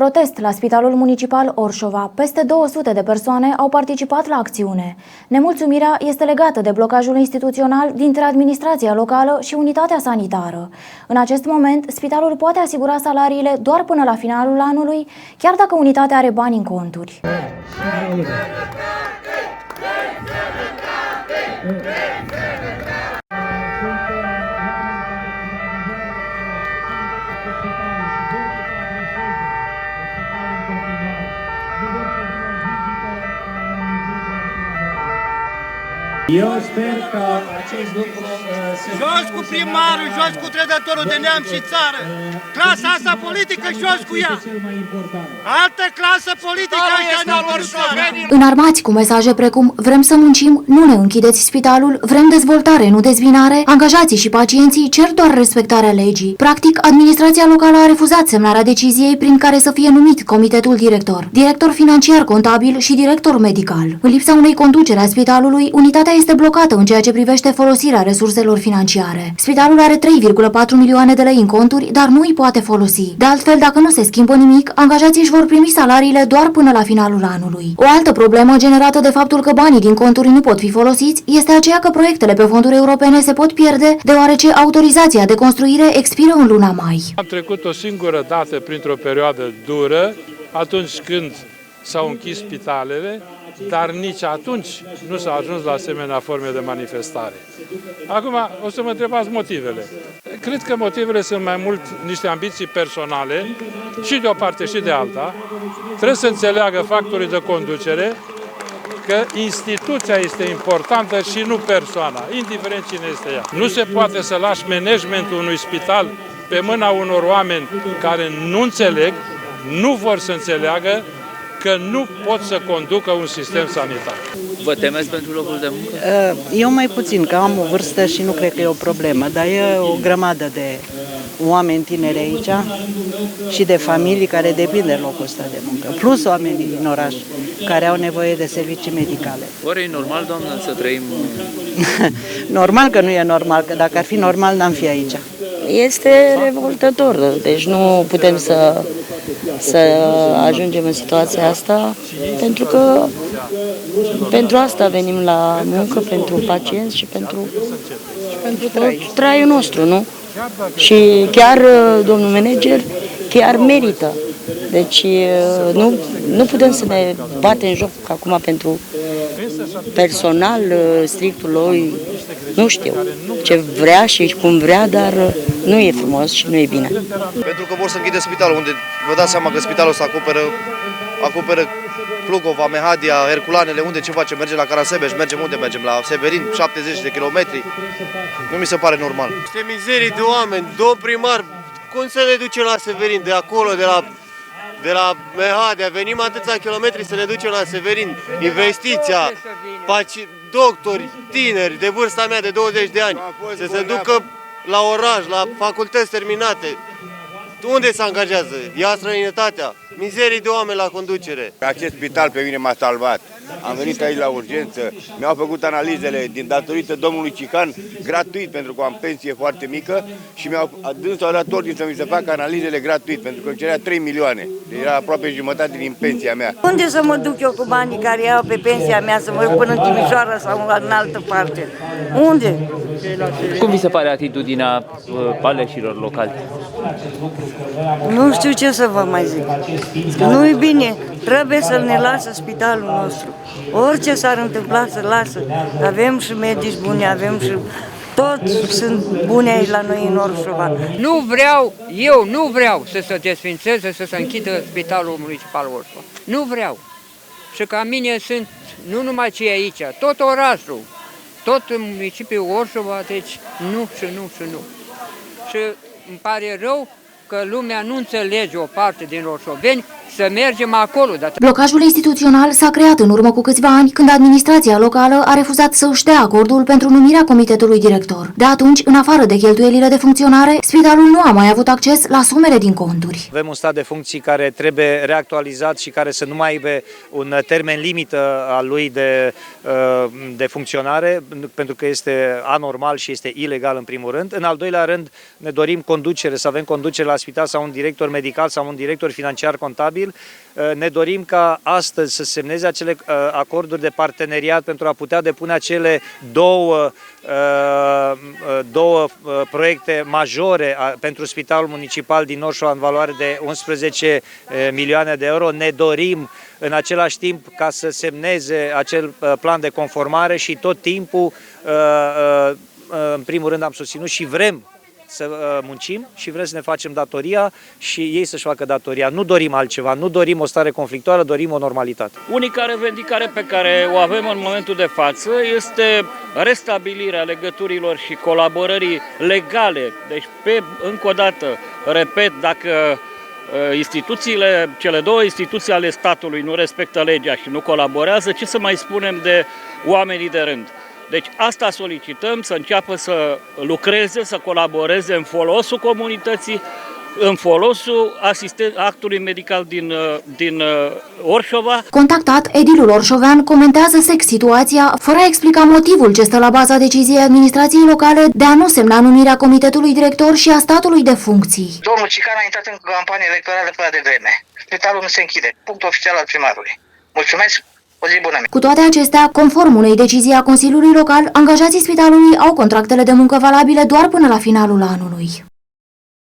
Protest la Spitalul Municipal Orșova. Peste 200 de persoane au participat la acțiune. Nemulțumirea este legată de blocajul instituțional dintre administrația locală și unitatea sanitară. În acest moment, spitalul poate asigura salariile doar până la finalul anului, chiar dacă unitatea are bani în conturi. Eu sper că acest lucru jos cu primarul, jos cu trădătorul de neam și țară. Clasa asta politică, jos cu ea. Altă clasă politică ăștia ne-au văzut. Înarmați cu mesaje precum vrem să muncim, nu ne închideți spitalul, vrem dezvoltare, nu dezvinare, angajații și pacienții cer doar respectarea legii. Practic, administrația locală a refuzat semnarea deciziei prin care să fie numit comitetul director, director financiar contabil și director medical. În lipsa unei conduceri a spitalului, unitatea este blocată în ceea ce privește folosirea resurselor financiare. Spitalul are 3,4 milioane de lei în conturi, dar nu îi poate folosi. De altfel, dacă nu se schimbă nimic, angajații își vor primi salariile doar până la finalul anului. O altă problemă generată de faptul că banii din conturi nu pot fi folosiți este aceea că proiectele pe fonduri europene se pot pierde, deoarece autorizația de construire expiră în luna mai. Am trecut o singură dată printr-o perioadă dură, atunci când s-au închis spitalele, dar nici atunci nu s-a ajuns la asemenea forme de manifestare. Acum o să mă întrebați motivele. Cred că motivele sunt mai mult niște ambiții personale, și de o parte și de alta. Trebuie să înțeleagă factorii de conducere că instituția este importantă și nu persoana, indiferent cine este ea. Nu se poate să lași managementul unui spital pe mâna unor oameni care nu înțeleg, nu vor să înțeleagă că nu pot să conducă un sistem sanitar. Vă temeți pentru locul de muncă? Eu mai puțin, că am o vârstă și nu cred că e o problemă, dar e o grămadă de oameni tineri aici și de familii care depind de locul ăsta de muncă, plus oamenii din oraș care au nevoie de servicii medicale. Oare e normal, doamnă, să trăim? Normal că nu e normal, că dacă ar fi normal n-am fi aici. Este revoltător, deci nu putem să ajungem în situația asta, pentru că pentru asta venim la muncă, pentru pacienți și pentru traiul nostru, nu? Și chiar domnul manager chiar merită. Deci nu putem să ne batem joc acum pentru personal strictul lui, nu știu ce vrea și cum vrea, dar nu e frumos și nu e bine. Pentru că vor să închide spitalul, unde vă dați seama că spitalul ăsta acoperă Clugova, Mehadia, Herculanele, unde ce facem? Mergem la Carasebeș, mergem unde mergem? La Severin, 70 de kilometri. Nu mi se pare normal. Niște mizerii de oameni, două primari, cum să ne ducem la Severin, de acolo, de la Mehadia, venim atâția kilometri să ne ducem la Severin, investiția, doctori, tineri, de vârsta mea de 20 de ani, să se ducă la oraș, la facultăți terminate. Unde se angajează? Ia străinătatea, mizerii de oameni la conducere. Acest spital pe mine m-a salvat. Am venit aici la urgență, mi-au făcut analizele datorită domnului Cican, gratuit, pentru că am pensie foarte mică și dânsul a dat ordin să mi se facă analizele gratuit, pentru că îmi cerea 3 milioane. Deci era aproape jumătate din pensia mea. Unde să mă duc eu cu banii care iau pe pensia mea, să mă duc până în Timișoara sau în altă parte? Unde? Cum vi se pare atitudinea aleșilor locali? Nu știu ce să vă mai zic. Nu-i bine. Trebuie să ne lasă spitalul nostru. Orice s-ar întâmpla să lasă. Avem și medici buni, avem și... Toți sunt buni aici la noi în Orșova. Eu nu vreau să se desfințeze, să se închidă spitalul municipal Orșova. Nu vreau. Și ca mine sunt nu numai cei aici, tot orașul, tot municipiul Orșova, deci nu și nu și nu. Și îmi pare rău că lumea nu înțelege o parte din orșoveni să mergem acolo. Blocajul instituțional s-a creat în urmă cu câțiva ani, când administrația locală a refuzat să își dea acordul pentru numirea comitetului director. De atunci, în afară de cheltuielile de funcționare, spitalul nu a mai avut acces la sumele din conturi. Avem un stat de funcții care trebuie reactualizat și care să nu mai aibă un termen limită al lui de funcționare, pentru că este anormal și este ilegal în primul rând. În al doilea rând, ne dorim conducere, să avem conducere la la spital sau un director medical sau un director financiar contabil, ne dorim ca astăzi să semneze acele acorduri de parteneriat pentru a putea depune acele două proiecte majore pentru Spitalul Municipal din Orșova în valoare de 11 milioane de euro. Ne dorim în același timp ca să semneze acel plan de conformare și tot timpul, în primul rând am susținut și vrem să muncim și vrem să ne facem datoria și ei să-și facă datoria. Nu dorim altceva, nu dorim o stare conflictuală, dorim o normalitate. Unica revendicare pe care o avem în momentul de față este restabilirea legăturilor și colaborării legale. Deci, încă o dată, repet, dacă cele două instituții ale statului nu respectă legea și nu colaborează, ce să mai spunem de oamenii de rând? Deci asta solicităm, să înceapă să lucreze, să colaboreze în folosul comunității, în folosul actului medical din Orșova. Contactat, edilul orșovean comentează sec situația, fără a explica motivul ce stă la baza deciziei administrației locale de a nu semna numirea comitetului director și a statului de funcții. Domnul Cican a intrat în campanie electorală prea devreme. Spitalul nu se închide. Punct oficial al primarului. Mulțumesc! O zi bună! Cu toate acestea, conform unei decizii a Consiliului Local, angajații spitalului au contractele de muncă valabile doar până la finalul anului.